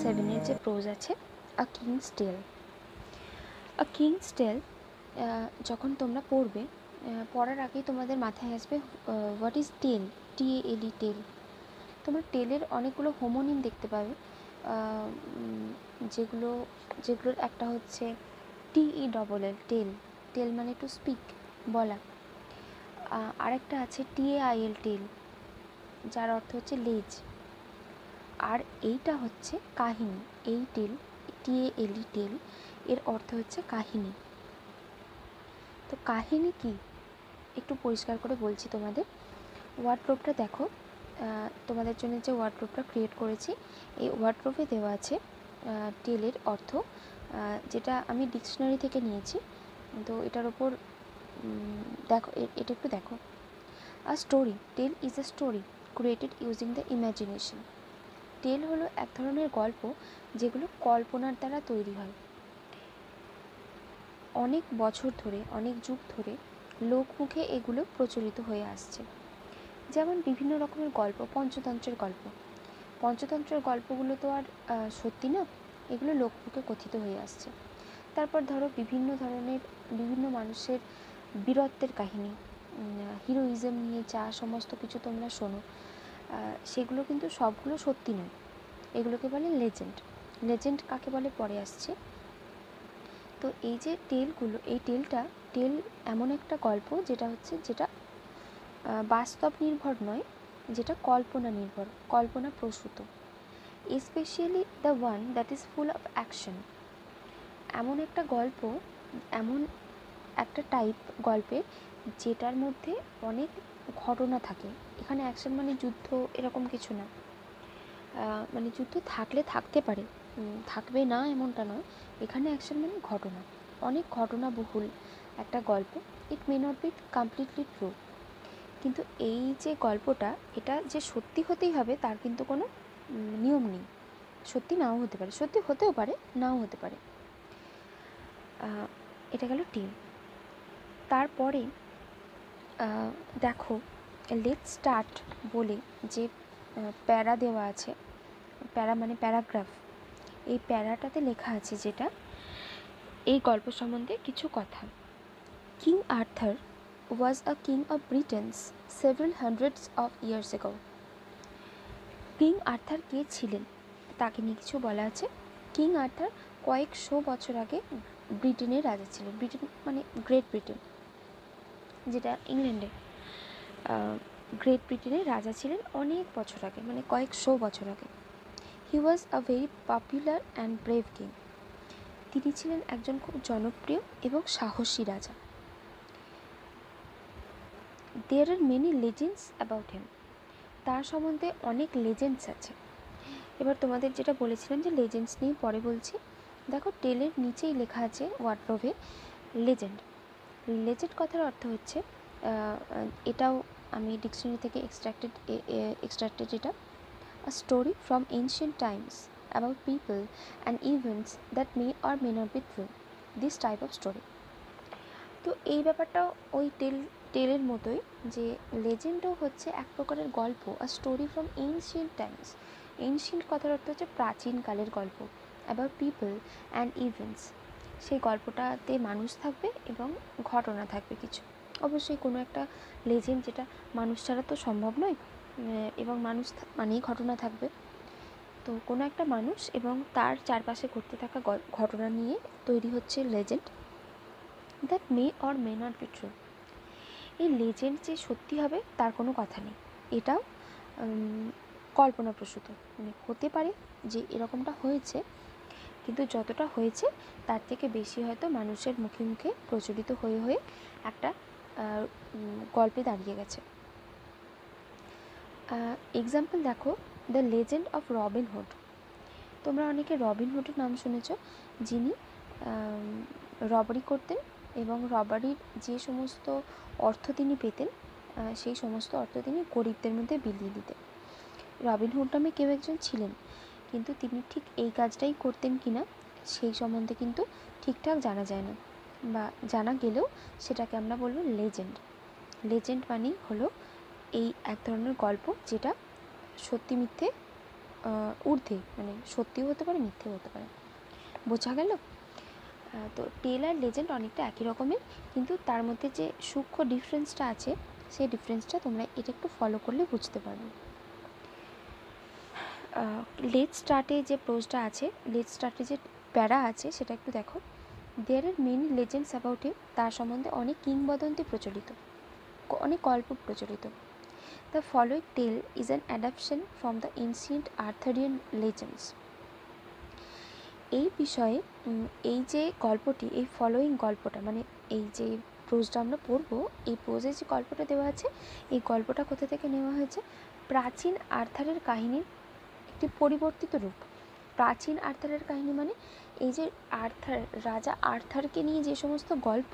7-এর যে প্রোজ আছে আ কিংস টেল। আ কিংস টেল যখন তোমরা পড়বে, পড়ার আগেই তোমাদের মাথায় আসবে হোয়াট ইজ টেল, TALE টেল। তোমরা টেলের অনেকগুলো হোমোনিম দেখতে পাবে, যেগুলোর একটা হচ্ছে TELL টেল, টেল মানে টু স্পিক, বলা। আরেকটা আছে TAIL টেল, যার অর্থ হচ্ছে লেজ। আর এইটা হচ্ছে কাহিনী, এই টেল TALE টেল এর অর্থ হচ্ছে কাহিনী। তো কাহিনী কি একটু পরিষ্কার করে বলছি তোমাদের। ওয়ার্ডরোবটা দেখো, তোমাদের জন্য যে ওয়ার্ডরোবটা ক্রিয়েট করেছি, এই ওয়ার্ডরোবে দেওয়া আছে টেলের অর্থ, যেটা আমি ডিকশনারি থেকে নিয়েছি। তো এটার ওপর দেখো, এটা একটু দেখো। A story, tale is a story created using the imagination. Tale হলো এক ধরনের গল্প যেগুলো কল্পনার দ্বারা তৈরি হয়। অনেক বছর ধরে, অনেক যুগ ধরে লোকমুখে এগুলো প্রচলিত হয়ে আসছে। যেমন বিভিন্ন রকমের গল্প, পঞ্চতন্ত্রের গল্প। পঞ্চতন্ত্রের গল্পগুলো তো আর সত্যি না, এগুলো লোকমুখে কথিত হয়ে আসছে। তারপর ধরো বিভিন্ন মানুষের বীরত্বের কাহিনী, হিরোইজম নিয়ে যা সমস্ত কিছু তোমরা শোনো, সেগুলো কিন্তু সবগুলো সত্যি নয়, এগুলোকে বলে লেজেন্ড। লেজেন্ড কাকে বলে পরে আসছে। তো এই যে টেলগুলো, এই টেল এমন একটা গল্প যেটা বাস্তব নির্ভর নয়, যেটা কল্পনা নির্ভর, কল্পনা প্রসূত। Especially the one that is full of action. এমন একটা গল্প, এমন একটা টাইপ গল্পের যেটার মধ্যে অনেক ঘটনা থাকে। এখানে অ্যাকশন মানে যুদ্ধ এরকম কিছু না, মানে যুদ্ধ থাকলে থাকতে পারে, থাকবে না এমনটা নয়। এখানে অ্যাকশন মানে ঘটনা, অনেক ঘটনাবহুল একটা গল্প। It may not be completely true, কিন্তু এই যে গল্পটা, এটা যে সত্যি হতেই হবে তার কিন্তু কোনো নিয়ম নেই। সত্যি নাও হতে পারে, সত্যি হতেও পারে, নাও হতে পারে। এটা গেল টেল। তারপরে দেখো, লেটস স্টার্ট বলে যে প্যারা দেওয়া আছে, প্যারা মানে প্যারাগ্রাফ, এই প্যারাটাতে লেখা আছে যেটা এই গল্প সম্বন্ধে কিছু কথা। King Arthur was a king of Britain several hundreds of years ago. King Arthur কে ছিলেন তাকে নিয়ে কিছু বলা আছে। কিং আর্থার কয়েকশো বছর আগে ব্রিটেনের রাজা ছিলেন। ব্রিটেন মানে গ্রেট ব্রিটেন, যেটা ইংল্যান্ডে। গ্রেট ব্রিটেনের রাজা ছিলেন অনেক বছর আগে, মানে কয়েকশো বছর আগে। He was a very popular and brave king. তিনি ছিলেন একজন খুব জনপ্রিয় এবং সাহসী রাজা। There are many legends about him. তার সম্বন্ধে অনেক লেজেন্ডস আছে। এবার তোমাদের যেটা বলেছিলাম যে লেজেন্ডস নিয়ে পরে বলছি। দেখো, টেলের নিচেই লেখা আছে ওয়ার্ডরোবে লেজেন্ড। লেজেন্ড কথার অর্থ হচ্ছে, এটাও আমি ডিকশনারি থেকে এক্সট্রাক্টেড এটা, a story from ancient Times about people and events that may or may not be true, this type of story. তো এই ব্যাপারটাও ওই টেলের মতোই, যে লেজেন্ডও হচ্ছে এক প্রকারের গল্প, আর story from ancient times. Ancient কথার অর্থ হচ্ছে প্রাচীনকালের গল্প। অ্যাবাউট পিপল অ্যান্ড ইভেন্টস, সেই গল্পটাতে মানুষ থাকবে এবং ঘটনা থাকবে কিছু। অবশ্যই কোনো একটা লেজেন্ড, যেটা মানুষ ছাড়া তো সম্ভব নয়, এবং মানুষ মানেই ঘটনা থাকবে। তো কোনো একটা মানুষ এবং তার চারপাশে ঘটতে থাকা ঘটনা নিয়ে তৈরি হচ্ছে legend, that may or may not be true. এই লেজেন্ড যে সত্যি হবে তার কোনো কথা নেই, এটাও কল্পনাপ্রসূত। মানে হতে পারে যে এরকমটা হয়েছে, কিন্তু যতটা হয়েছে তার থেকে বেশি হয়তো মানুষের মুখে মুখে প্রচলিত হয়ে হয়ে একটা গল্পে দাঁড়িয়ে গেছে। এক্সাম্পল দেখো, the legend of Robin Hood. তোমরা অনেকে রবিন হুডের নাম শুনেছ, যিনি রবারি করতেন এবং রবারির যে সমস্ত অর্থ তিনি পেতেন, সেই সমস্ত অর্থ তিনি গরিবদের মধ্যে বিলিয়ে দিতেন। রবিন হুড নামে কেউ একজন ছিলেন, কিন্তু তিনি ঠিক এই কাজটাই করতেন কিনা সেই সম্বন্ধে কিন্তু ঠিকঠাক জানা যায় না, বা জানা গেলেও সেটাকে আমরা বলবো লেজেন্ড। লেজেন্ড মানেই হলো এই এক ধরনের গল্প যেটা সত্যি মিথ্যে ঊর্ধ্বে, মানে সত্যিও হতে পারে মিথ্যেও হতে পারে। বোঝা গেল? তো টেল আর লেজেন্ড অনেকটা একই রকমের, কিন্তু তার মধ্যে যে সূক্ষ্ম ডিফারেন্সটা আছে সেই ডিফারেন্সটা তোমরা এটা একটু ফলো করলে বুঝতে পারবে। লেট স্টার্টে যে প্রোজটা আছে, লেট স্টার্টে যে প্যারা আছে সেটা একটু দেখো। There are many legends about him, তার সম্বন্ধে অনেক কিংবদন্তি প্রচলিত, অনেক গল্প প্রচলিত। The following tale is an adaptation from the ancient Arthurian legends. এই বিষয়ে এই যে গল্পটি, এই ফলোয়িং গল্পটা, মানে এই যে প্রোজটা আমরা পড়বো, এই প্রোজে যে গল্পটা দেওয়া আছে, এই গল্পটা কোথা থেকে নেওয়া হয়েছে? প্রাচীন আর্থারের কাহিনীর একটি পরিবর্তিত রূপ। প্রাচীন আর্থারের কাহিনী মানে এই যে আর্থার, রাজা আর্থারকে নিয়ে যে সমস্ত গল্প,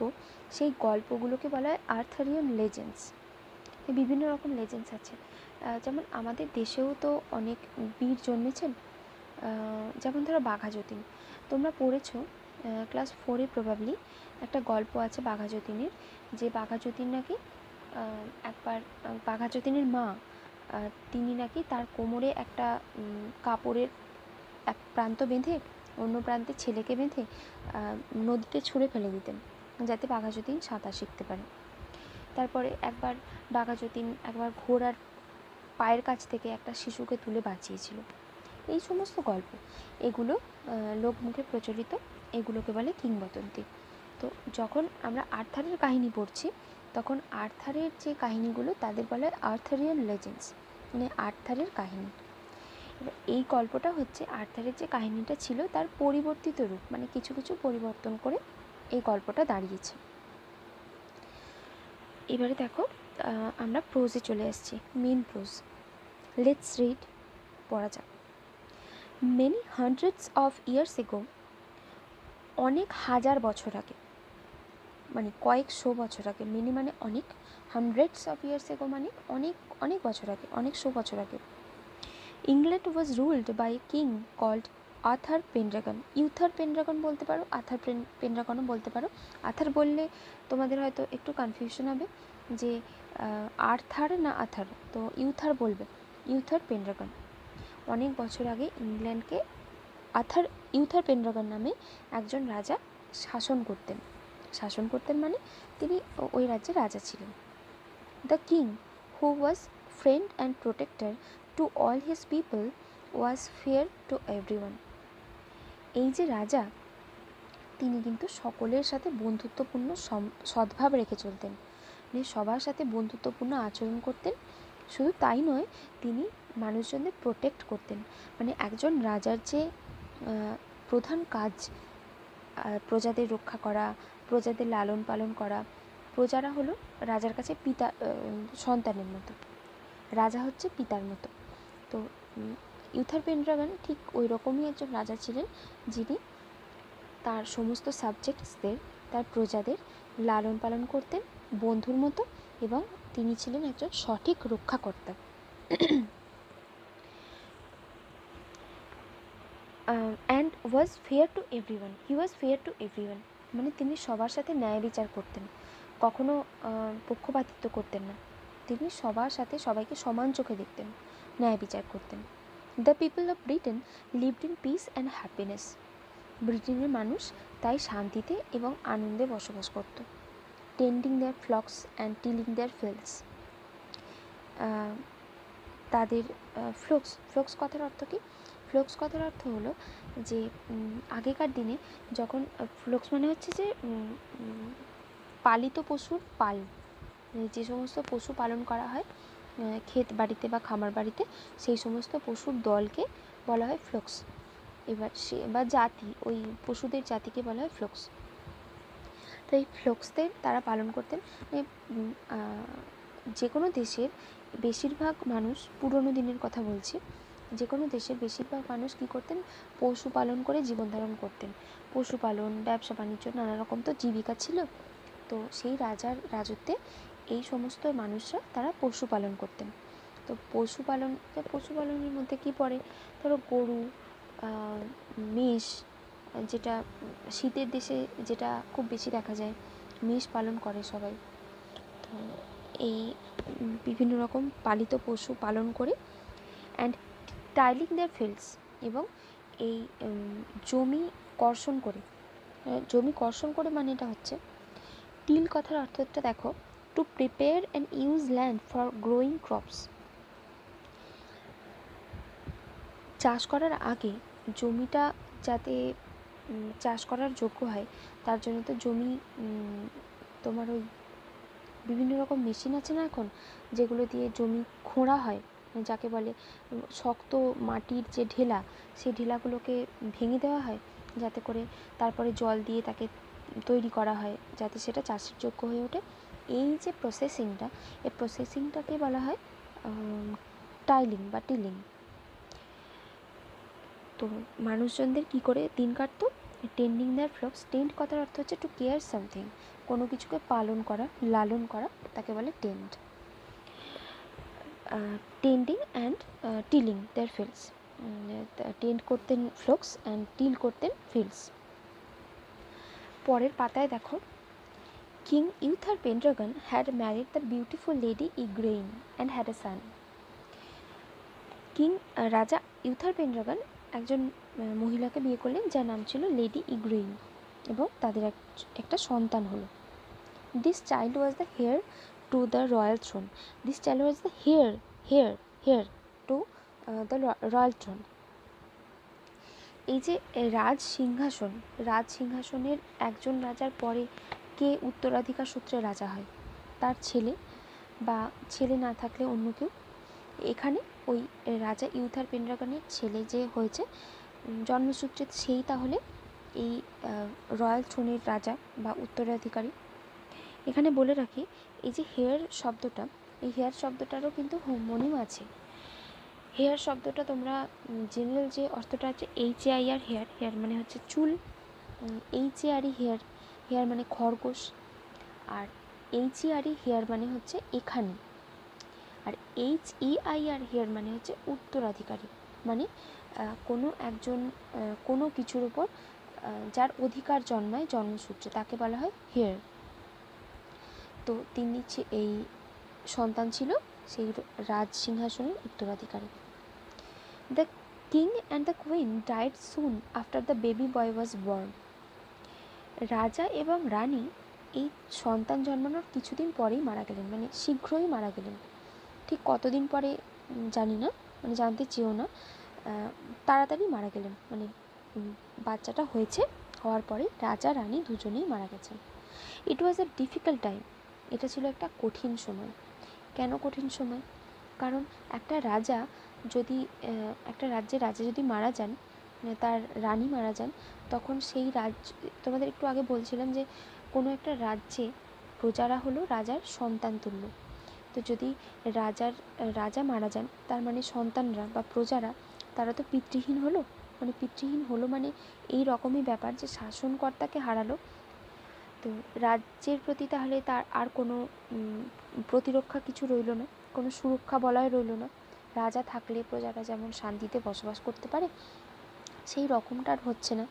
সেই গল্পগুলোকে বলা হয় আর্থারিয়ান লেজেন্ডস। বিভিন্ন রকম লেজেন্ডস আছে, যেমন আমাদের দেশেও তো অনেক বীর জন্মেছেন। যেমন ধরো বাঘা যতীন, তোমরা পড়েছো ক্লাস 4-এ প্রবাবলি একটা গল্প আছে বাঘা যতীনের, যে বাঘা যতীন নাকি একবার, বাঘা যতীনের মা তিনি নাকি তার কোমরে একটা কাপড়ের এক প্রান্ত বেঁধে অন্য প্রান্তে ছেলেকে বেঁধে নদীতে ছুঁড়ে ফেলে দিতেন, যাতে বাঘা যতীন সাঁতার শিখতে পারে। তারপরে একবার বাঘা যতীন একবার ঘোড়ার পায়ের কাছ থেকে একটা শিশুকে তুলে বাঁচিয়েছিল। এই সমস্ত গল্প, এগুলো লোকমুখে প্রচলিত, এগুলোকে বলে কিংবদন্তি। তো যখন আমরা আর্থারের কাহিনী পড়ছি, তখন আর্থারের যে কাহিনীগুলো তাদের বলা হয় আর্থারিয়ান লেজেন্ডস, মানে আর্থারের কাহিনী। এবার এই গল্পটা হচ্ছে আর্থারের যে কাহিনীটা ছিল তার পরিবর্তিত রূপ, মানে কিছু কিছু পরিবর্তন করে এই গল্পটা দাঁড়িয়েছে। এবারে দেখো আমরা প্রোজে চলে আসছি, মেন প্রোজ। লেটস রিড, পড়া যাক। Many hundreds of years ago, অনেক হাজার বছর আগে, মানে কয়েকশো বছর আগে। মেনি মানে অনেক, হান্ড্রেডস অফ ইয়ার্স এগো মানে অনেক অনেক বছর আগে, অনেকশো বছর আগে। England was ruled by a king called Arthur Pendragon. Uther Pendragon বলতে পারো, আর্থার পেনড্রাগনও বলতে পারো। আর্থার বললে তোমাদের হয়তো একটু কনফিউশন হবে যে আর্থার না আর্থার, তো ইউথার বলবে, ইউথার পেনড্রাগন। অনেক বছর আগে ইংল্যান্ডকে ইউথার পেনড্রাগন নামে একজন রাজা শাসন করতেন। শাসন করতেন মানে তিনি ওই রাজ্যের রাজা ছিলেন। The king who was friend and protector to all his people was fair to everyone. এই যে রাজা, তিনি কিন্তু সকলের সাথে বন্ধুত্বপূর্ণ সদ্ভাব রেখে চলতেন, মানে সবার সাথে বন্ধুত্বপূর্ণ আচরণ করতেন। শুধু তাই নয়, তিনি মানুষজনদের প্রোটেক্ট করতেন। মানে একজন রাজার যে প্রধান কাজ, প্রজাদের রক্ষা করা, প্রজাদের লালন পালন করা। প্রজারা হলো রাজার কাছে পিতা, সন্তানের মতো, রাজা হচ্ছে পিতার মতো। তো ইউথার পেনড্রাগন ঠিক ওই রকমই একজন রাজা ছিলেন, যিনি তার সমস্ত সাবজেক্টসদের, তার প্রজাদের লালন পালন করতেন বন্ধুর মতো, এবং তিনি ছিলেন একজন সঠিক রক্ষাকর্তা। And was fair to everyone, he was fair to everyone, মানে তিনি সবার সাথে ন্যায় বিচার করতেন, কখনো পক্ষপাতিত্ব করতেন না। তিনি সবার সাথে সবাইকে সমান চোখে দেখতেন, ন্যায় বিচার করতেন। The people of Britain lived in peace and happiness. ব্রিটেনের মানুষ তাই শান্তিতে এবং আনন্দে বসবাস করত। Tending their flocks and tilling their fields. তাদের ফ্লক্স কথার অর্থ কী? ফ্লক্স কথার অর্থ হলো যে আগেকার দিনে যখন, ফ্লক্স মানে হচ্ছে যে পালিত পশুর পাল, যে সমস্ত পশু পালন করা হয় ক্ষেত বাড়িতে বা খামার বাড়িতে, সেই সমস্ত পশুর দলকে বলা হয় ফ্লক্স। এবার সে বা জাতি, ওই পশুদের জাতিকে বলা হয় ফ্লক্স। তো এই ফ্লক্সদের তারা পালন করতেন। যে কোনো দেশের বেশিরভাগ মানুষ, পুরনো দিনের কথা বলছি, যে কোনো দেশের বেশিরভাগ মানুষ কী করতেন? পশুপালন করে জীবনধারণ করতেন। পশুপালন, ব্যবসা বাণিজ্য, নানা রকম তো জীবিকা ছিল। তো সেই রাজার রাজত্বে এই সমস্ত মানুষরা তারা পশুপালন করতেন। তো পশুপালনের মধ্যে কী পড়ে? ধরো গরু, মেষ, যেটা শীতের দেশে যেটা খুব বেশি দেখা যায়, মেষ পালন করে সবাই। তো এই বিভিন্ন রকম পালিত পশু পালন করে, অ্যান্ড টাইলিং দেয়ার ফিল্ডস, এবং এই জমি কর্ষণ করে, জমি কর্ষণ করে মানে এটা হচ্ছে টিল কথার অর্থটা দেখো, to prepare and use land for growing crops. চাষ করার আগে জমিটা যাতে চাষ করার যোগ্য হয় তার জন্য তো জমি তোমার ওই বিভিন্ন রকম মেশিন আছে না এখন, যেগুলো দিয়ে জমি খোঁড়া হয়, যাকে বলে শক্ত মাটির যে ঢেলা, সেই ঢেলাগুলোকে ভেঙে দেওয়া হয় যাতে করে তারপরে জল দিয়ে তাকে তৈরি করা হয় যাতে সেটা চাষের যোগ্য হয়ে ওঠে। এই যে প্রসেসিংটা, এই প্রসেসিংটাকে বলা হয় টাইলিং বা টিলিং। তো মানুষজনদের কী করে দিন কাটতো? Trending their phlox. টেন্ড কথার অর্থ হচ্ছে টু কেয়ার সামথিং, কোনো কিছুকে পালন করা, লালন করা, তাকে বলে tend. Tending and tilling their fields. Tend করতেন ফ্লক্স অ্যান্ড টিল করতেন ফিল্ডস। পরের পাতায় দেখো, king Uther Pendragon had married the beautiful lady Igraine and had a son. রাজা ইউথার পেন্ড্রাগন একজন মহিলাকে বিয়ে করলেন যার নাম ছিল লেডি ইগ্রেইন, এবং তাদের একটা সন্তান হলো। This child was the heir to the royal throne. This child was the heir to the royal throne. এই যে রাজ সিংহাসনের একজন রাজার পরে কে উত্তরাধিকার সূত্রে রাজা হয়? তার ছেলে, বা ছেলে না থাকলে অন্য কেউ। এখানে ওই রাজা ইউথার পেন্ড্রাগনের ছেলে যে হয়েছে জন্মসূত্রে, সেই তাহলে এই রয়্যাল থ্রোনের রাজা বা উত্তরাধিকারী। এখানে বলে রাখি, এই যে হেয়ার শব্দটা, এই হেয়ার শব্দটারও কিন্তু হোমোনিম আছে। হেয়ার শব্দটা তোমরা জেনারেল যে অর্থটা আছে HAIR, হেয়ার মানে হচ্ছে চুল, HARE হেয়ার মানে খরগোশ, আর HERE হেয়ার মানে হচ্ছে এখানে, আর HEIR হেয়ার মানে হচ্ছে উত্তরাধিকারী, মানে কোনো একজন কোনো কিছুর উপর যার অধিকার জন্মায় জন্মসূত্রে তাকে বলা হয় হেয়ার। তো তিনি এই সন্তান ছিল সেই রাজ সিংহাসনের উত্তরাধিকারী। The king and the queen died soon after the baby boy was born. রাজা এবং রানী এই সন্তান জন্মানোর কিছুদিন পরেই মারা গেলেন, মানে শীঘ্রই মারা গেলেন। ঠিক কতদিন পরে জানি না, মানে জানতে চেয়েও না, তাড়াতাড়ি মারা গেলেন, মানে বাচ্চাটা হওয়ার পরে রাজা রানী দুজনেই মারা গেছেন। ইট ওয়াজ এ ডিফিকাল্ট টাইম। এটা ছিল একটা কঠিন সময়। কেন কঠিন সময়? কারণ একটা রাজ্যের রাজা যদি মারা যান, তার রানী মারা যান, তখন সেই তোমাদের একটু আগে বলছিলাম যে কোনো একটা রাজ্যে প্রজারা হলো রাজার সন্তান তুল্য। তো যদি রাজা মারা যান, তার মানে সন্তানরা বা প্রজারা তারা তো পিতৃহীন হলো, মানে এই রকমই ব্যাপার যে শাসনকর্তাকে হারালো। তো রাজ্যের প্রতি তাহলে তার আর কোনো প্রতিরক্ষা কিছু রইল না, কোনো সুরক্ষা বলয় রইল না। রাজা থাকলে প্রজারা যেমন শান্তিতে বসবাস করতে পারে, সেই রকমটা আর হচ্ছে না।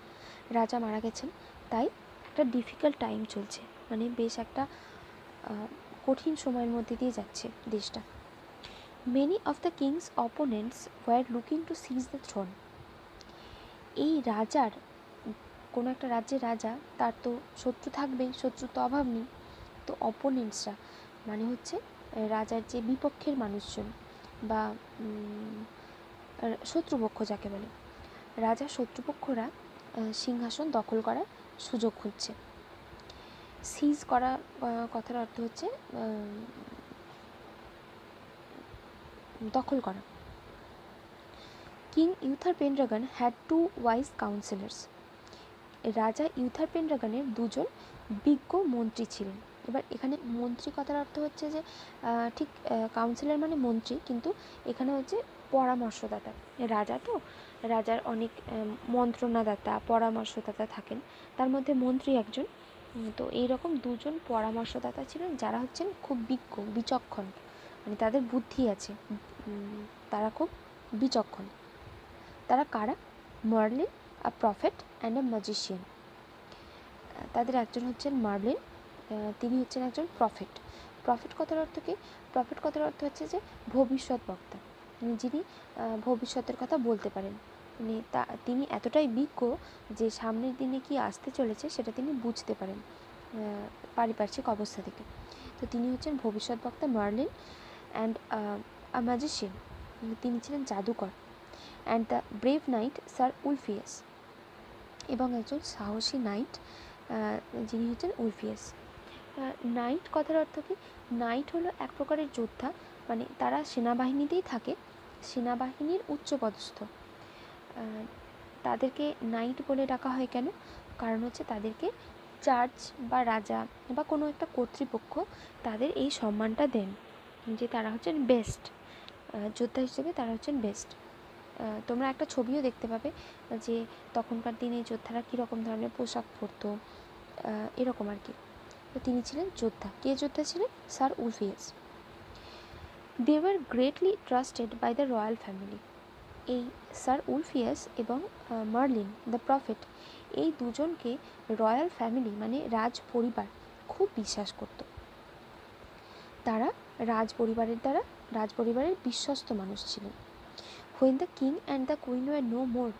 রাজা মারা গেছেন, তাই একটা ডিফিকাল্ট টাইম চলছে, মানে বেশ একটা কঠিন সময়ের মধ্যে দিয়ে যাচ্ছে দেশটা। Many of the king's opponents were looking to seize the throne. এই রাজার, কোনো একটা রাজ্যের রাজা, তার তো শত্রু থাকবেই, শত্রুর তো অভাব নেই। তো অপোনেন্টসরা মানে হচ্ছে রাজার যে বিপক্ষের মানুষজন বা শত্রুপক্ষ যাকে বলে, রাজার শত্রুপক্ষরা সিংহাসন দখল করার সুযোগ খুঁজছে। সিজ করা কথার অর্থ হচ্ছে দখল করা। King Uther Pendragon had 2 wise counsellors. রাজা ইউথার পেন্ড্রাগনের দুজন বিজ্ঞ মন্ত্রী ছিলেন। এবার এখানে মন্ত্রী কথার অর্থ হচ্ছে যে ঠিক কাউন্সিলর মানে মন্ত্রী, কিন্তু এখানে হচ্ছে পরামর্শদাতা। রাজার অনেক মন্ত্রণাদাতা, পরামর্শদাতা থাকেন, তার মধ্যে মন্ত্রী একজন। তো এইরকম দুজন পরামর্শদাতা ছিলেন যারা হচ্ছেন খুব বিজ্ঞ, বিচক্ষণ, মানে তাদের বুদ্ধি আছে, তারা খুব বিচক্ষণ। তারা কারা? Merlin, a prophet and a magician. তাদের একজন হচ্ছেন মার্লিন, তিনি হচ্ছেন একজন প্রফেট। প্রফেট কথার অর্থ কি? প্রফেট কথার অর্থ হচ্ছে যে ভবিষ্যৎ বক্তা। যিনি ভবিষ্যতের কথা বলতে পারেন, মানে তিনি এতটাই বিজ্ঞ যে সামনের দিনে কি আসতে চলেছে সেটা তিনি বুঝতে পারেন পারিপার্শ্বিক অবস্থা থেকে। তো তিনি হচ্ছেন ভবিষ্যৎ বক্তা মার্লিন। অ্যান্ড আ ম্যাজিশিয়ান, তিনি ছিলেন জাদুকর। And the brave knight sir Ulfius, এবং একজন সাহসী নাইট যিনি হচ্ছেন উলফিয়াস। নাইট কথার অর্থ কি? নাইট হলো এক প্রকারের যোদ্ধা, মানে তারা সেনাবাহিনীতেই থাকে, সেনাবাহিনীর উচ্চপদস্থ। তাদেরকে নাইট বলে ডাকা হয় কেন? কারণ হচ্ছে তাদেরকে চার্চ বা রাজা বা কোনো একটা কর্তৃপক্ষ তাদের এই সম্মানটা দেন যে তারা হচ্ছেন বেস্ট যোদ্ধা হিসেবে, তারা হচ্ছেন বেস্ট। তোমরা একটা ছবিও দেখতে পাবে যে তখনকার দিনে যোদ্ধারা কীরকম ধরনের পোশাক পরতো, এরকম আর কি। তো তিনি ছিলেন যোদ্ধা। কে যোদ্ধা ছিলেন? Sir Ulfius. They were greatly trusted by the royal family. এই স্যার উলফিয়াস এবং মার্লিন দ্য প্রফেট, এই দুজনকে রয়্যাল ফ্যামিলি মানে রাজ পরিবার খুব বিশ্বাস করত। তারা রাজপরিবারের বিশ্বস্ত মানুষ ছিলেন। When the king and the queen were no more,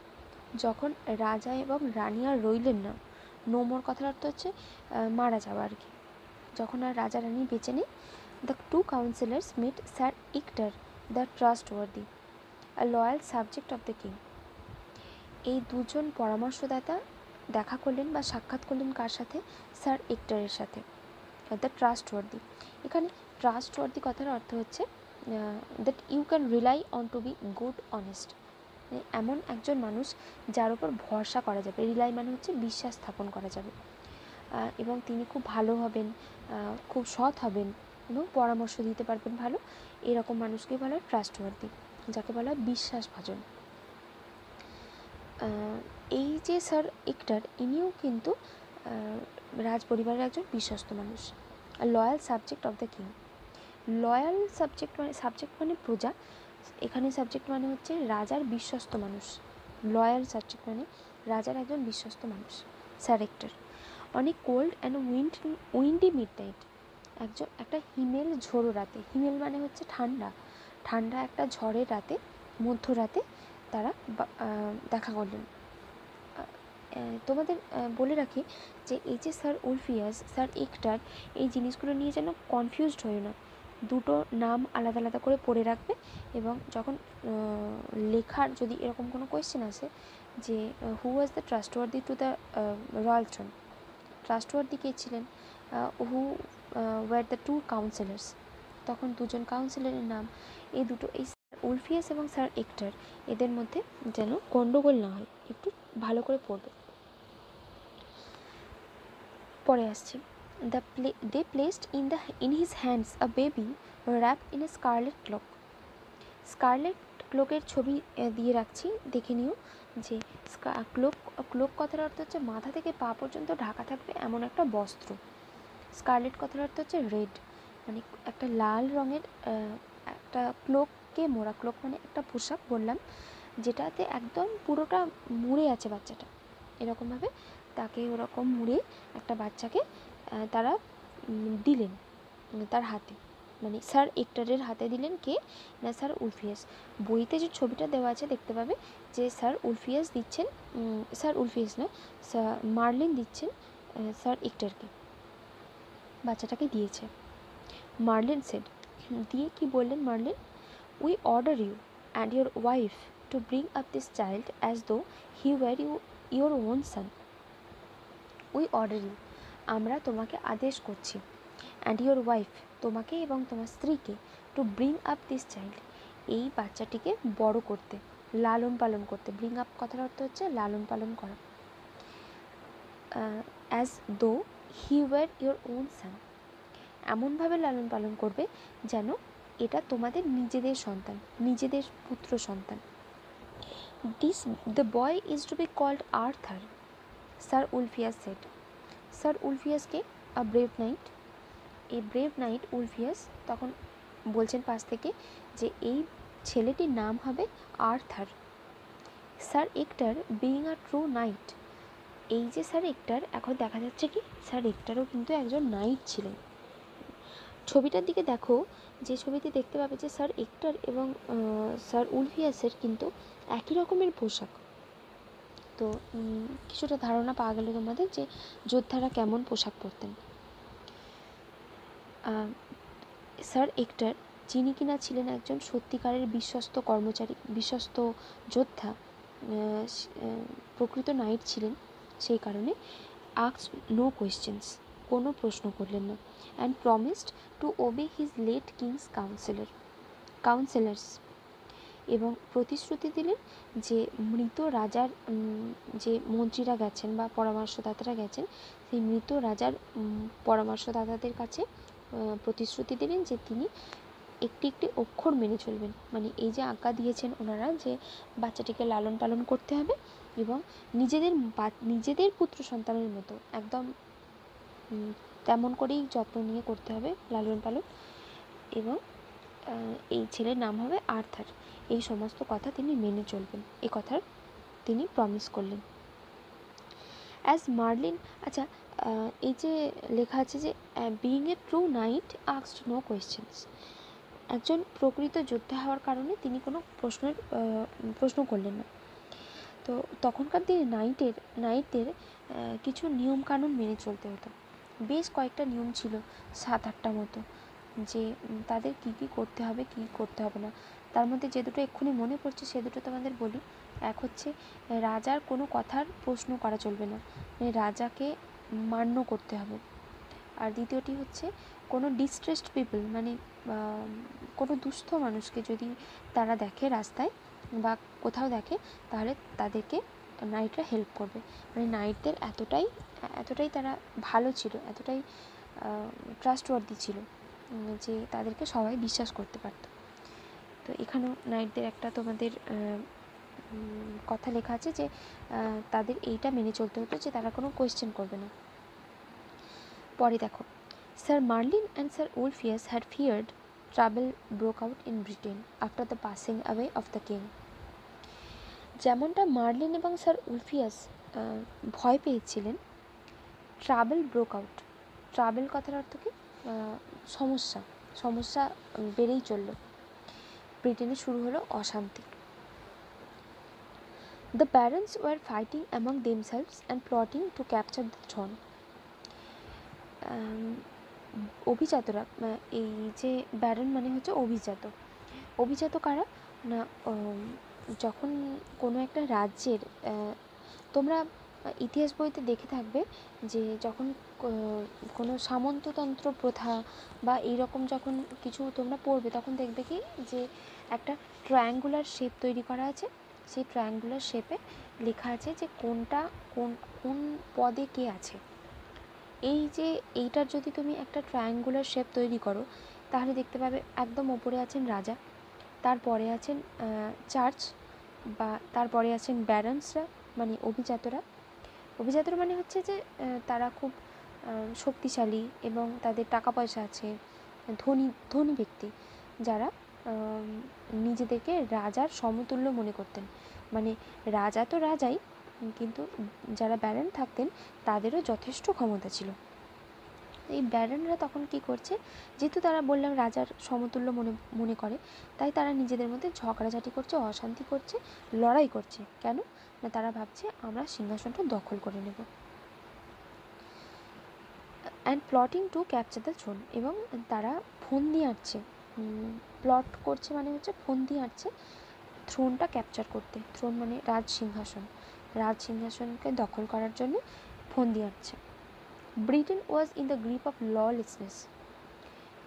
যখন রাজা এবং রানী আর রইলেন না, নো মোর কথার অর্থ হচ্ছে মারা যাওয়া আর কি, যখন আর রাজা রানী বেঁচে নেই, the two counsellors meet sir Ector the trustworthy, a loyal subject of the king. এই দুজন পরামর্শদাতা দেখা করলেন বা সাক্ষাৎ করলেন কার সাথে? স্যার ইক্টারের সাথে, দ্য ট্রাস্টওয়ার্দি। এখানে ট্রাস্টওয়ার্দি কথার অর্থ হচ্ছে that you can rely on to be good honest, এমন একজন মানুষ যার উপর ভরসা করা যাবে। রিলাই মানে হচ্ছে বিশ্বাস স্থাপন করা যাবে, এবং তিনি খুব ভালো হবেন, খুব সৎ হবেন এবং পরামর্শ দিতে পারবেন ভালো, এরকম মানুষকেই বলা হয় ট্রাস্টওয়ার্দি, যাকে বলা হয় বিশ্বাসভাজন। এই যে স্যার ইক্টার, ইনিও কিন্তু রাজ পরিবারের একজন বিশ্বস্ত মানুষ। Loyal subject of the king. Loyal subject মানে প্রজা, এখানে সাবজেক্ট মানে হচ্ছে রাজার বিশ্বস্ত মানুষ। লয়াল সাবজেক্ট মানে রাজার একজন বিশ্বস্ত মানুষ। স্যার ইক্টার। অনেক কোল্ড অ্যান্ড উইন্ডি মিডনাইট, একটা হিমেল ঝোড়ো রাতে, হিমেল মানে হচ্ছে ঠান্ডা একটা ঝড়ের রাতে, মধ্যরাতে তারা দেখা করলেন। তোমাদের বলে রাখি যে এই যে স্যার উলফিয়াস, স্যার ইক্টার, এই জিনিসগুলো নিয়ে যেন কনফিউজড হয়ে না, দুটো নাম আলাদা আলাদা করে পড়ে রাখবে, এবং যখন লেখার যদি এরকম কোনো কোয়েশ্চেন আসে যে who was the trustworthy to the royal throne, trustworthy কে ছিলেন, who were the two counsellors, তখন দুজন কাউন্সিলরের নাম, এই দুটো, এই উলফিয়াস এবং স্যার ইক্টার, এদের মধ্যে যেন গণ্ডগোল না হয়, একটু ভালো করে পড়বে। পরে আসছি। They placed in his hands a baby wrapped in a scarlet cloak. Scarlet ক্লোকের ছবি দিয়ে রাখছি, দেখে নিও যে ক্লোক কথার অর্থ হচ্ছে মাথা থেকে পা পর্যন্ত ঢাকা থাকবে এমন একটা বস্ত্র। স্কারলেট কথার অর্থ হচ্ছে রেড, মানে একটা লাল রঙের একটা ক্লোককে মোড়া, ক্লোক মানে একটা পোশাক বললাম, যেটাতে একদম পুরোটা মুড়ে আছে বাচ্চাটা, এরকমভাবে তাকে ওরকম মুড়ে একটা বাচ্চাকে তারা দিলেন তার হাতে, মানে স্যার ইক্টারের হাতে দিলেন। কে না? Sir Ulfius. বইতে যে ছবিটা দেওয়া আছে দেখতে পাবে যে স্যার উলফিয়াস দিচ্ছেন, স্যার উলফিয়াস না, মার্লিন দিচ্ছেন স্যার ইক্টারকে, বাচ্চাটাকে দিয়েছে। মার্লিন সেড, দিয়ে কি বললেন Merlin? We order you and your wife to bring up this child as though he were your own son. We order you, আমরা তোমাকে আদেশ করছি, অ্যান্ড ইউর ওয়াইফ, তোমাকে এবং তোমার স্ত্রীকে, two bring up this child, এই বাচ্চাটিকে বড় করতে, লালন পালন করতে। ব্রিং আপ কথার অর্থ হচ্ছে লালন পালন করা। As though he were your own son, এমনভাবে লালন পালন করবে যেন এটা তোমাদের নিজেদের সন্তান, নিজেদের পুত্র সন্তান। The boy is to be called Arthur, sir Ulfius said. Sir উলফিয়াসকে আ ব্রেভ নাইট, এই ব্রেভ নাইট উলফিয়াস তখন বলছেন পাশ থেকে যে এই ছেলেটির নাম হবে Arthur. Sir Ector being a true knight, এই যে স্যার ইক্টার, এখন দেখা যাচ্ছে কি স্যার ইক্টারও কিন্তু একজন নাইট ছিলেন। ছবিটার দিকে দেখো, যে ছবিতে দেখতে পাবে যে স্যার এক্টর এবং স্যার উলফিয়াসের কিন্তু একই রকমের পোশাক। তো কিছুটা ধারণা পাওয়া গেল তোমাদের যে যোদ্ধারা কেমন পোশাক পরতেন। স্যার এক্টর, যিনি কিনা ছিলেন একজন সত্যিকারের বিশ্বস্ত কর্মচারী, বিশ্বস্ত যোদ্ধা, প্রকৃত নাইট ছিলেন, সেই কারণে asked no questions, কোনো প্রশ্ন করলেন না, and promised to obey his late king's counselors, এবং প্রতিশ্রুতি দিলেন যে মৃত রাজার যে মন্ত্রীরা গেছেন বা পরামর্শদাতারা গেছেন, সেই মৃত রাজার পরামর্শদাতাদের কাছে প্রতিশ্রুতি দিলেন যে তিনি একটি একটি অক্ষর মেনে চলবেন। মানে এই যে আজ্ঞা দিয়েছেন ওনারা যে বাচ্চাটিকে লালন পালন করতে হবে এবং নিজেদের পুত্র সন্তানের মতো একদম তেমন করেই যত্ন নিয়ে করতে হবে লালন পালন, এবং এই ছেলের নাম হবে আর্থার। এই সমস্ত কথা তিনি মেনে চলবেন, এই কথার তিনি প্রমিস করলেন। অ্যাজ মার্লিন, আচ্ছা এই যে লেখা আছে যে being a true knight asked no questions, একজন প্রকৃত যোদ্ধা হওয়ার কারণে তিনি কোনো প্রশ্ন করলেন না। তো তখনকার দিনে নাইটদের কিছু নিয়মকানুন মেনে চলতে হতো, বেশ কয়েকটা নিয়ম ছিল, 7-8টা মতো, যে তাদের কী কী করতে হবে কী করতে হবে না। তার মধ্যে যে দুটো এক্ষুনি মনে পড়ছে সে দুটো তোমাদের বলি। এক হচ্ছে রাজার কোনো কথার প্রশ্ন করা চলবে না, মানে রাজাকে মান্য করতে হবে। আর দ্বিতীয়টি হচ্ছে কোনো ডিস্ট্রেসড পিপল, মানে কোনো দুস্থ মানুষকে যদি তারা দেখে রাস্তায় বা কোথাও দেখে, তাহলে তাদেরকে নাইটরা হেল্প করবে। মানে নাইটদের এতটাই তারা ভালো ছিল, এতটাই ট্রাস্টওয়ার্দি ছিল যে তাদেরকে সবাই বিশ্বাস করতে পারত। তো এখানেও নাইটদের একটা তোমাদের কথা লেখা আছে যে তাদের এইটা মেনে চলতে হতো যে তারা কোনো কোয়েশ্চেন করবে না। পরে দেখো, sir Merlin and sir Ulfius had feared trouble broke out in Britain after the passing away of the king. যেমনটা মার্লিন এবং স্যার উলফিয়াস ভয় পেয়েছিলেন, ট্রাবল ব্রোক আউট, ট্রাবল কথার অর্থ কি, সমস্যা বেড়েই চলল, ব্রিটেনে শুরু হলো অশান্তি। The barons were fighting among themselves and plotting to capture the throne. অভিজাতরা, এই যে ব্যারন মানে হচ্ছে অভিজাত কারা না, যখন কোনো একটা রাজ্যের, তোমরা ইতিহাস বইতে দেখে থাকবে যে যখন কোনো সামন্ততন্ত্র প্রথা বা এইরকম যখন কিছু তোমরা পড়বে, তখন দেখবে কি যে একটা ট্রায়াঙ্গুলার শেপ তৈরি করা আছে, সেই ট্রায়াঙ্গুলার শেপে লেখা আছে যে কোন পদে কে আছে। এই যে এইটার যদি তুমি একটা ট্রায়াঙ্গুলার শেপ তৈরি করো, তাহলে দেখতে পাবে একদম ওপরে আছেন রাজা, তারপরে আছেন চার্চ, বা তারপরে আছেন ব্যারন্সরা, মানে অভিজাতরা মানে হচ্ছে যে তারা খুব শক্তিশালী এবং তাদের টাকা পয়সা আছে, ধনী ব্যক্তি, যারা নিজেদেরকে রাজার সমতুল্য মনে করতেন। মানে রাজা তো রাজাই, কিন্তু যারা ব্যারন থাকতেন তাদেরও যথেষ্ট ক্ষমতা ছিল। এই ব্যারনরা তখন কি করছে, যেহেতু তারা বললাম রাজার সমতুল্য মনে করে, তাই তারা নিজেদের মধ্যে ঝগড়াঝাটি করছে, অশান্তি করছে, লড়াই করছে। কেন না, তারা ভাবছে আমরা সিংহাসনটা দখল করে নেব। And plotting to capture the thrown, এবং তারা ফন্দি আঁটছে, প্লট করছে মানে হচ্ছে ফন্দি আঁটছে থ্রোনটা ক্যাপচার করতে। থ্রোন মানে রাজসিংহাসনকে দখল করার জন্য ফন্দি আঁটছে। Britain was in the grip of lawlessness,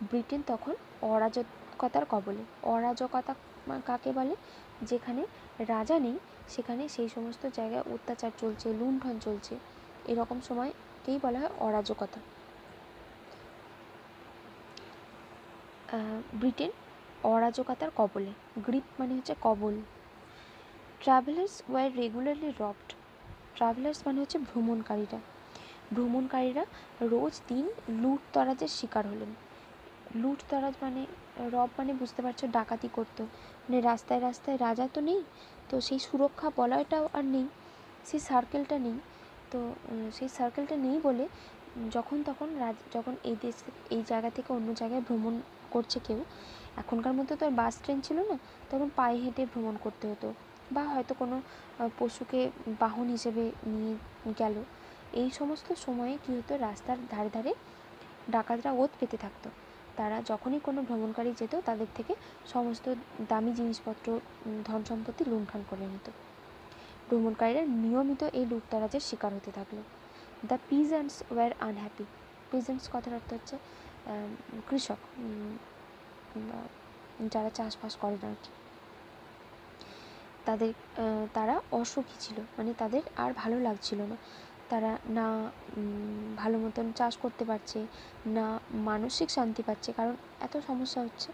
Britain তখন অরাজকতার কবলে। অরাজকতা কাকে বলে, যেখানে রাজা নেই সেখানে সেই সমস্ত জায়গায় অত্যাচার চলছে, লুণ্ঠন চলছে, এরকম সময়কেই বলা হয় অরাজকতা। ব্রিটেন অরাজকতার কবলে, গ্রিপ মানে হচ্ছে কবল। Travellers were regularly robbed, travellers মানে হচ্ছে ভ্রমণকারীরা রোজ দিন লুটতরাজের শিকার হলেন। লুটতরাজ মানে রব মানে বুঝতে পারছো, ডাকাতি করতো, মানে রাস্তায় রাজা তো নেই, তো সেই সুরক্ষা বলয়টাও আর নেই, সেই সার্কেলটা নেই, তো সেই সার্কেলটা নেই বলে যখন তখন যখন এই জায়গা থেকে অন্য জায়গায় ভ্রমণ করছে কেউ, এখনকার মতো তো আর বাস ট্রেন ছিল না, তখন পায়ে হেঁটে ভ্রমণ করতে হতো, বা হয়তো কোনো পশুকে বাহন হিসেবে নিয়ে গেল। এই সমস্ত সময়ে কী হতো, রাস্তার ধারে ধারে ডাকাতরা ওত পেতে থাকতো। তারা যখনই কোনো ভ্রমণকারী যেত তাদের থেকে সমস্ত দামি জিনিসপত্র, ধন সম্পত্তি লুণ্ঠন করে নিত। ভ্রমণকারীরা নিয়মিত এই লুটতরাজের শিকার হতে থাকলো। The peasants were unhappy. Peasants কথার অর্থ হচ্ছে কৃষক, যারা চাষবাস করেন আর কি। তারা অসুখী ছিল, মানে তাদের আর ভালো লাগছিল না। তারা না ভালো মতন চাষ করতে পারছে, না মানসিক শান্তি পাচ্ছে, কারণ এত সমস্যা হচ্ছে।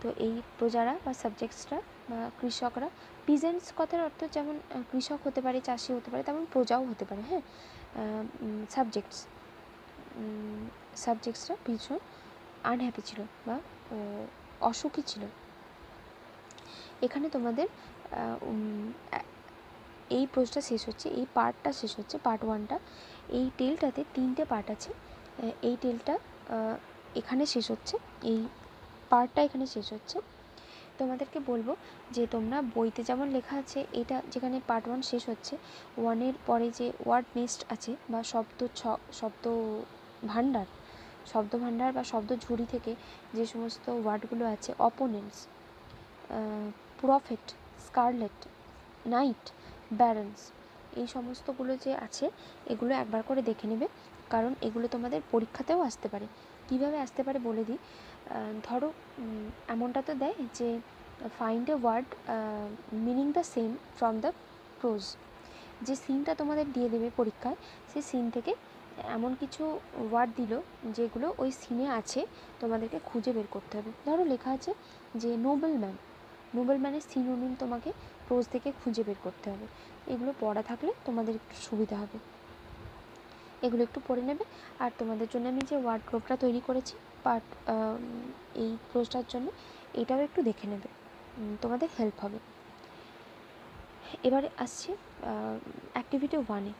তো এই প্রজারা বা সাবজেক্টসরা বা কৃষকরা, পিজেন্টস কথার অর্থ যেমন কৃষক হতে পারে, চাষি হতে পারে, তেমন প্রজাও হতে পারে। হ্যাঁ, সাবজেক্টসরা ভীষণ আনহ্যাপি ছিল বা অসুখী ছিল। এখানে তোমাদের এই প্রশ্নটা শেষ হচ্ছে, এই পার্টটা শেষ হচ্ছে, পার্ট 1টা। এই টেলটাতে 3টে পার্ট আছে। এই টেলটা এখানে শেষ হচ্ছে, এই পার্টটা এখানে শেষ হচ্ছে। তোমাদেরকে বলবো যে তোমরা বইতে যেমন লেখা আছে, এটা যেখানে পার্ট 1 শেষ হচ্ছে, 1-এর পরে যে ওয়ার্ড নেস্ট আছে বা শব্দ ভাণ্ডার বা শব্দ ঝুড়ি থেকে যে সমস্ত ওয়ার্ডগুলো আছে, opponents, prophet, scarlet, knight, barons, এই সমস্তগুলো যে আছে এগুলো একবার করে দেখে নেবে, কারণ এগুলো তোমাদের পরীক্ষাতেও আসতে পারে। কিভাবে আসতে পারে বলে দিই। ধরো এমনটা তো দেয় যে find a word meaning the same from the prose. যে সিনটা তোমাদের দিয়ে দেবে পরীক্ষায়, সেই সিন থেকে এমন কিছু ওয়ার্ড দিল যেগুলো ওই সিনে আছে, তোমাদেরকে খুঁজে বের করতে হবে। ধরো লেখা আছে যে নোবেলম্যানের সিনোনিম তোমাকে প্রোজ থেকে খুঁজে বের করতে হবে। এগুলো পড়া থাকলে তোমাদের একটু সুবিধা হবে। এগুলো একটু পড়ে নেবে। আর তোমাদের জন্য আমি যে ওয়ার্ড গ্রুপটা তৈরি করেছি এই প্রোজটার জন্য, এটাও একটু দেখে নেবে, তোমাদের হেল্প হবে। এবারে আসছি অ্যাক্টিভিটি 1-এ।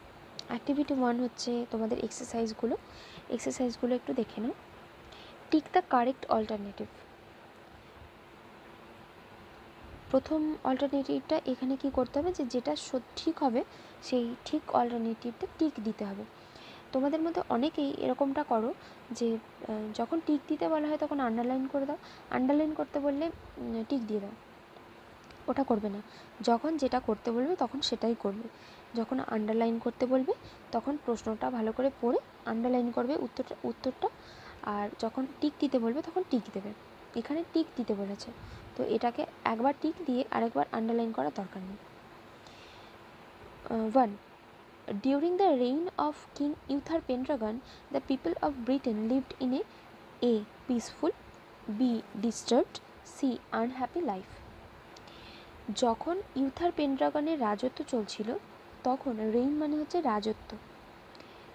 অ্যাক্টিভিটি 1 হচ্ছে তোমাদের এক্সারসাইজগুলো একটু দেখে নাও। Tick the correct alternative. প্রথম অল্টারনেটিভটা এখানে কি করতে হবে, যেটা ঠিক হবে সেই ঠিক অল্টারনেটিভটা টিক দিতে হবে। তোমাদের মধ্যে অনেকেই এরকমটা করো যে যখন টিক দিতে বলা হয় তখন আন্ডারলাইন করে দাও, আন্ডারলাইন করতে বললে টিক দিয়ে দাও। ওটা করবে না। যখন যেটা করতে বলবে তখন সেটাই করবে। যখন আন্ডারলাইন করতে বলবে তখন প্রশ্নটা ভালো করে পড়ে আন্ডারলাইন করবে উত্তরটা, আর যখন টিক দিতে বলবে তখন টিক দেবে। এখানে টিক দিতে বলেছে, তো এটাকে একবার টিক দিয়ে আরেকবার আন্ডারলাইন করার দরকার নেই। 1. During the reign of King Uther Pendragon, the people of Britain lived in A. peaceful, B. disturbed, C. unhappy life. যখন ইউথার পেনড্রাগনের রাজত্ব চলছিল, তখন রেইন মানে হচ্ছে রাজত্ব।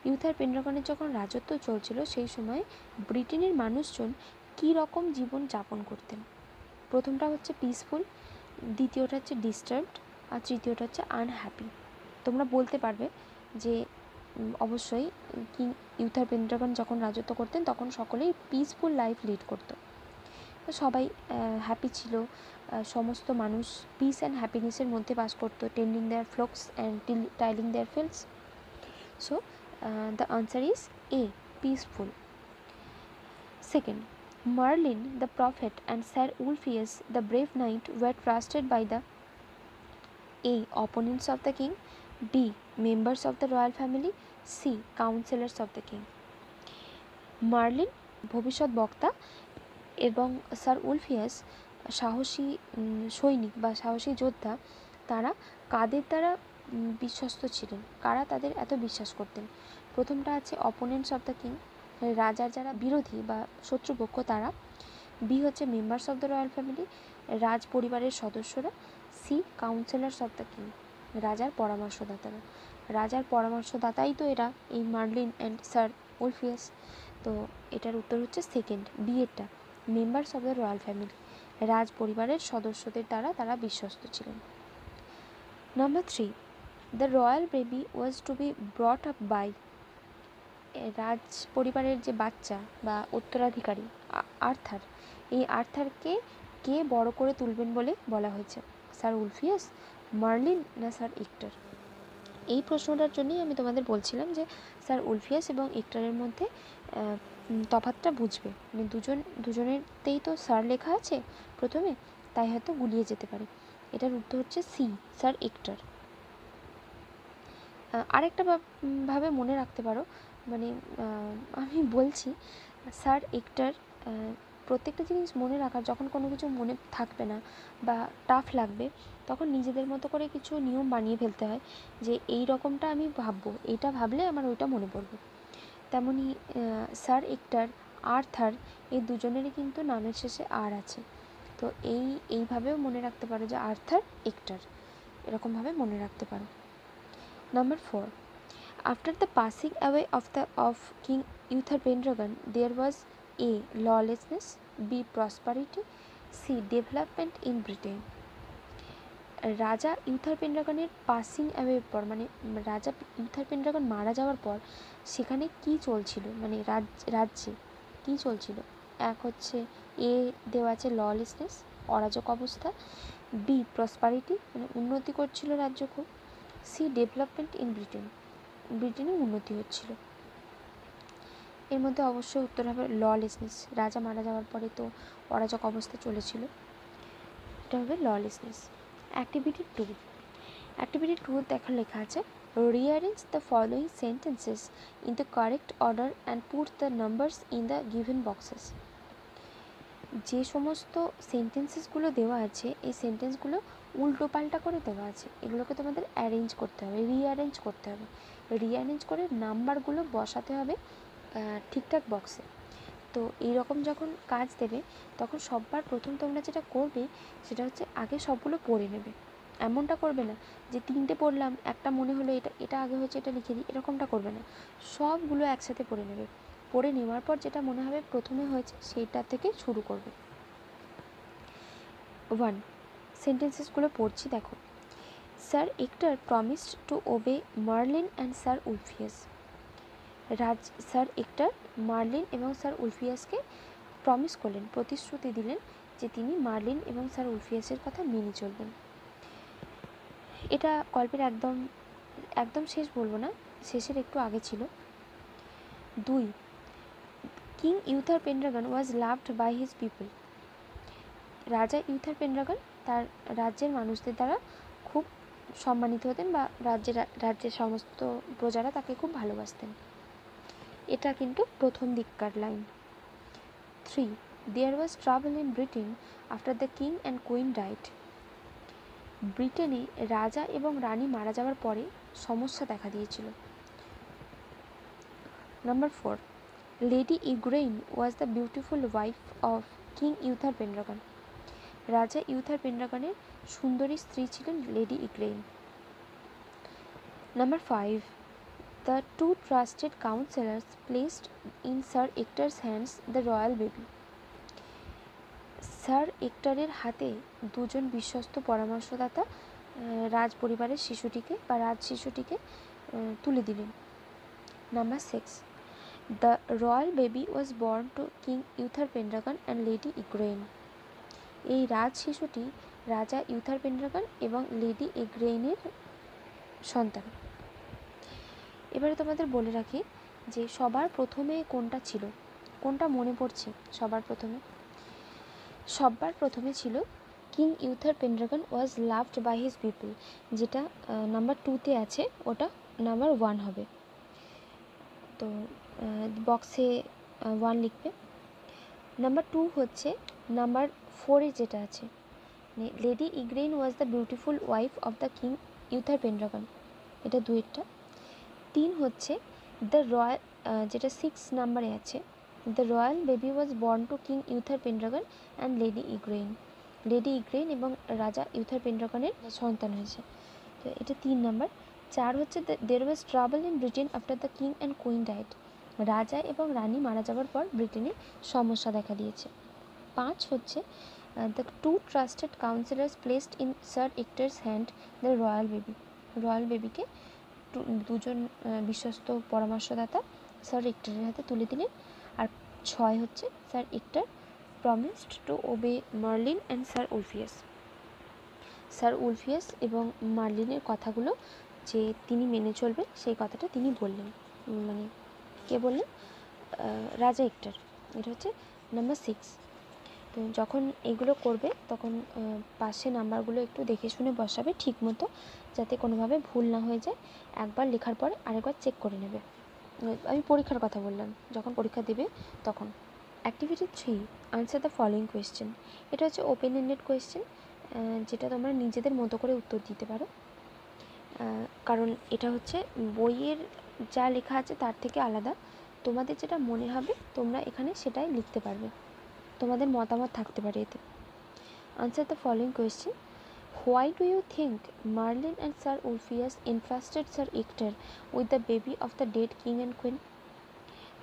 ইউথার পেনড্রাগনের যখন রাজত্ব চলছিল সেই সময় ব্রিটেনের মানুষজন কী রকম জীবন যাপন করতেন। প্রথমটা হচ্ছে পিসফুল, দ্বিতীয়টা হচ্ছে ডিস্টার্বড, আর তৃতীয়টা হচ্ছে আনহ্যাপি। তোমরা বলতে পারবে যে অবশ্যই কিং ইউথার পেনড্রাগন যখন রাজত্ব করতেন তখন সকলেই পিসফুল লাইফ লিড করতো, সবাই হ্যাপি ছিল, সমস্ত মানুষ পিস অ্যান্ড হ্যাপিনেসের মধ্যে বাস করতো, tending their flocks and tilling their fields. So the answer is a, peaceful. Second, Merlin the prophet and Sir Ulfius the brave knight were trusted by the A. opponents of the king, B. members of the royal family, C. counselors of the king. Merlin ভবিষ্যৎ বক্তা এবং sir Ulfius সাহসী সৈনিক বা সাহসী যোদ্ধা, তারা কাদের দ্বারা বিশ্বস্ত ছিলেন, কারা তাদের এত বিশ্বাস করতেন। প্রথমটা আছে অপোনেন্টস অফ দ্য কিং, রাজার যারা বিরোধী বা শত্রুপক্ষ তারা। বি হচ্ছে members of the royal family, রাজ পরিবারের সদস্যরা। C counsellors of the king, রাজার পরামর্শদাতারা। রাজার পরামর্শদাতাই তো এরা, এই মার্লিন অ্যান্ড স্যার উলফিয়াস। তো এটার উত্তর হচ্ছে সেকেন্ড, বি এরটা, members of the royal family, রাজ পরিবারের সদস্যদের দ্বারা তারা বিশ্বস্ত ছিলেন। Number 3, the royal baby was to be brought up by রাজ পরিবারের যে বাচ্চা বা উত্তরাধিকারী আর্থার, এই আর্থারকে কে বড় করে তুলবেন বলে বলা হয়েছে? স্যার উলফিয়াস, মার্লিন না স্যার এক্টর? এই প্রশ্নটার জন্যই আমি তোমাদের বলছিলাম যে স্যার উলফিয়াস এবং এক্টরের মধ্যে তফাৎটা বুঝবে, মানে দুজনেরতেই তো স্যার লেখা আছে প্রথমে, তাই হয়তো গুলিয়ে যেতে পারে। এটার উত্তর হচ্ছে সি, স্যার এক্টর। আরেকটা ভাবে মনে রাখতে পারো, মানে আমি বলছি স্যার এক্টর, প্রত্যেকটা জিনিস মনে রাখার, যখন কোনো কিছু মনে থাকবে না বা টাফ লাগবে, তখন নিজেদের মতো করে কিছু নিয়ম বানিয়ে ফেলতে হয় যে এই রকমটা আমি ভাববো, এইটা ভাবলে আমার ওইটা মনে পড়বে। তেমনি স্যার এক্টর, আর্থার, এই দুজনেরই কিন্তু নামের শেষে আর আছে। তো এইভাবেও মনে রাখতে পারো যে আর্থার এক্টর, এরকমভাবে মনে রাখতে পারো। Number 4. After the passing away of King Uther Pendragon, there was A. lawlessness, B. prosperity, C. development in Britain. রাজা ইউথার পেন্ড্রাগনের পাসিং অ্যাওয়ের পর, মানে রাজা ইউথার পেন্ড্রাগন মারা যাওয়ার পর সেখানে কি চলছিল, মানে রাজ্যে কি চলছিল? এক হচ্ছে এ দেওয়া আছে ললেসনেস, অরাজক অবস্থা, বি প্রসপারিটি, মানে উন্নতি করছিল রাজ্য খুব, সি ডেভেলপমেন্ট ইন ব্রিটেনে উন্নতি হচ্ছিল। এর মধ্যে অবশ্যই উত্তর হবে ললেসনেস। রাজা মারা যাওয়ার পরে তো অরাজক অবস্থা চলেছিল, এটা হবে ললেসনেস। অ্যাক্টিভিটি 2, অ্যাক্টিভিটি 2 দেখা লেখা আছে rearrange the following sentences in the correct order and put the numbers in the given boxes. যে সমস্ত সেন্টেন্সেসগুলো দেওয়া আছে এই সেন্টেন্সগুলো উল্টো পাল্টা করে দেওয়া আছে, এগুলোকে তোমাদের অ্যারেঞ্জ করতে হবে, রিঅ্যারেঞ্জ করতে হবে। রিঅ্যারেঞ্জ করে নাম্বারগুলো বসাতে হবে ঠিকঠাক বক্সে। তো এইরকম যখন কাজ দেবে তখন সববার প্রথম তোমরা যেটা করবে সেটা হচ্ছে আগে সবগুলো পড়ে নেবে। এমনটা করবে না যে তিনটে পড়লাম, একটা মনে হলো এটা আগে হয়েছে এটা লিখে দিই, এরকমটা করবে না। সবগুলো একসাথে পড়ে নেবে, পড়ে নেওয়ার পর যেটা মনে হবে প্রথমে হয়েছে সেইটা থেকে শুরু করবে। 1. সেন্টেন্সেসগুলো পড়ছি, দেখো। Sir Ector promised to obey Merlin and sir Ulfius. Sir Ector Merlin এবং স্যার উলফিয়াসকে প্রমিস করলেন, প্রতিশ্রুতি দিলেন যে তিনি মার্লিন এবং স্যার উলফিয়াসের কথা মেনে চলবেন। এটা গল্পের একদম শেষ বলবো না, শেষের একটু আগে ছিল। 2. King Uther Pendragon was loved by his people. রাজা ইউথার পেন্ড্রাগন তার রাজ্যের মানুষদের দ্বারা খুব সম্মানিত হতেন, বা রাজ্যের সমস্ত প্রজারা তাকে খুব ভালোবাসতেন। এটা কিন্তু প্রথম দিককার line. 3. There was trouble in Britain after the king and queen died. ব্রিটেনে রাজা এবং রানী মারা যাওয়ার পরে সমস্যা দেখা দিয়েছিল। Number 4. Lady Igraine was the beautiful wife of King Uther Pendragon. রাজা ইউথার পেন্ড্রাগনের সুন্দরী স্ত্রী ছিলেন lady ইগ্রেইন। Number 5. The two trusted counselors placed in Sir Ector's hands the royal baby. Sir এক্টরের হাতে দুজন বিশ্বস্ত পরামর্শদাতা রাজ পরিবারের শিশুটিকে বা রাজ শিশুটিকে তুলে দিলেন। Number 6. The royal baby was born to King Uther Pendragon and Lady Igraine. এই রাজ শিশুটি রাজা ইউথার পেন্ড্রাগন এবং লেডি ইগ্রেইনের সন্তান। এবারে তোমাদের বলে রাখি যে সবার প্রথমে কোনটা ছিল, কোনটা মনে পড়ছে? সবার প্রথমে ছিল king Uther Pendragon was loved by his people, যেটা নাম্বার 2তে আছে, ওটা নাম্বার 1 হবে। তো বক্সে 1 লিখবে। নাম্বার 2 হচ্ছে নাম্বার 4-এ যেটা আছে, lady Igraine was the beautiful wife of the king Uther Pendragon, এটা 2-এরটা। 3 হচ্ছে দ্য রয়্যাল, যেটা 6 নাম্বারে আছে, the royal baby was born to king Uther Pendragon and lady Igraine এবং রাজা ইউথার পেন্ড্রাগনের সন্তান হয়েছে, তো এটা 3 নাম্বার। 4 হচ্ছে there was trouble in Britain after the king and queen died. রাজা এবং রানী মারা যাওয়ার পর ব্রিটেনে সমস্যা দেখা দিয়েছে। 5 হচ্ছে the two trusted counsellors placed in sir Ector's hand the royal বেবিকে দুজন বিশ্বস্ত পরামর্শদাতা স্যার রেক্টরের হাতে তুলে দিলেন। আর 6 হচ্ছে sir Ector promised to obey Merlin and sir Ulfius. Sir Ulfius এবং মার্লিনের কথাগুলো যে তিনি মেনে চলবেন সেই কথাটা তিনি বললেন। মানে কে বললেন? রাজা হেক্টর। এটা হচ্ছে নাম্বার 6। তো যখন এগুলো করবে তখন পাশে নাম্বারগুলো একটু দেখে শুনে বসাবে ঠিক মতো, যাতে কোনোভাবে ভুল না হয়ে যায়। একবার লেখার পরে আরেকবার চেক করে নেবে। আমি পরীক্ষার কথা বললাম, যখন পরীক্ষা দেবে তখন। Activity 3, answer the following question. এটা হচ্ছে ওপেন এন্ডেড কোয়েশ্চেন, যেটা তোমরা নিজেদের মতো করে উত্তর দিতে পারো। কারণ এটা হচ্ছে বইয়ের যা লেখা আছে তার থেকে আলাদা। তোমাদের যেটা মনে হবে তোমরা এখানে সেটাই লিখতে পারবে, তোমাদের মতামত থাকতে পারে এতে। Answer the following question. Why do you think Merlin and sir Ulfius entrusted sir Hector with the baby of the dead king and queen?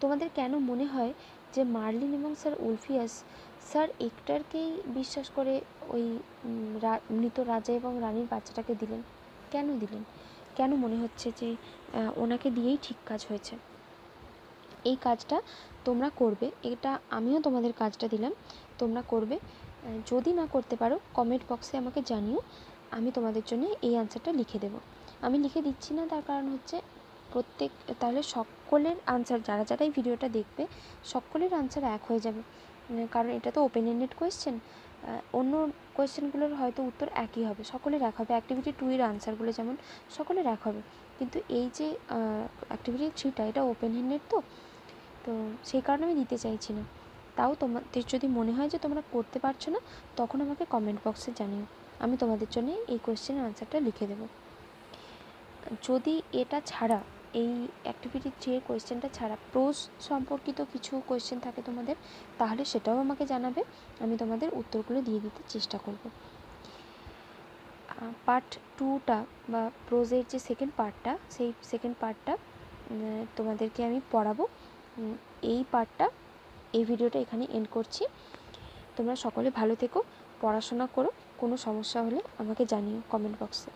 তোমাদের কেন মনে হয় যে মার্লিন এবং স্যার উলফিয়াস স্যার হেক্টরকেই বিশ্বাস করে ওই মৃত রাজা এবং রানীর বাচ্চাটাকে দিলেন? কেন দিলেন? কেন মনে হচ্ছে যে ওনাকে দিয়েই ঠিক কাজ হয়েছে? এই কাজটা তোমরা করবে, এটা আমিও তোমাদের কাজটা দিলাম, তোমরা করবে। যদি না করতে পারো কমেন্ট বক্সে আমাকে জানিও, আমি তোমাদের জন্য এই আনসারটা লিখে দেব। আমি লিখে দিচ্ছি না তার কারণ হচ্ছে তাহলে সকলের আনসার, যারা যারা এই ভিডিওটা দেখবে সকলের আনসার এক হয়ে যাবে। কারণ এটা তো ওপেন এন্ডেড কোয়েশ্চেন, অন্য কোয়েশ্চেনগুলোর হয়তো উত্তর একই হবে, সকলের এক হবে। অ্যাক্টিভিটি 2 এর আনসারগুলো যেমন সকলের এক হবে, কিন্তু এই যে অ্যাক্টিভিটি 3টা এটা ওপেন এন্ডেড, তো সেই কারণে আমি দিতে চাইছি না। তাও তোমাদের যদি মনে হয় যে তোমরা করতে পারছো না, তখন আমাকে কমেন্ট বক্সে জানিও, আমি তোমাদের জন্য এই কোয়েশ্চেনের আনসারটা লিখে দেব। যদি এটা ছাড়া, এই অ্যাক্টিভিটি 3 এর কোয়েশ্চেনটা ছাড়া প্রোজ সম্পর্কিত কিছু কোয়েশ্চেন থাকে তোমাদের, তাহলে সেটাও আমাকে জানাবে, আমি তোমাদের উত্তরগুলো দিয়ে দিতে চেষ্টা করব। পার্ট 2টা বা প্রোজের যে সেকেন্ড পার্টটা, সেই সেকেন্ড পার্টটা তোমাদেরকে আমি পড়াবো। এই পার্টটা, এই ভিডিওটা এখানে এন্ড করছি। তোমরা সকলে ভালো থেকো, পড়াশোনা করো, কোনো সমস্যা হলে আমাকে জানিও কমেন্ট বক্সে।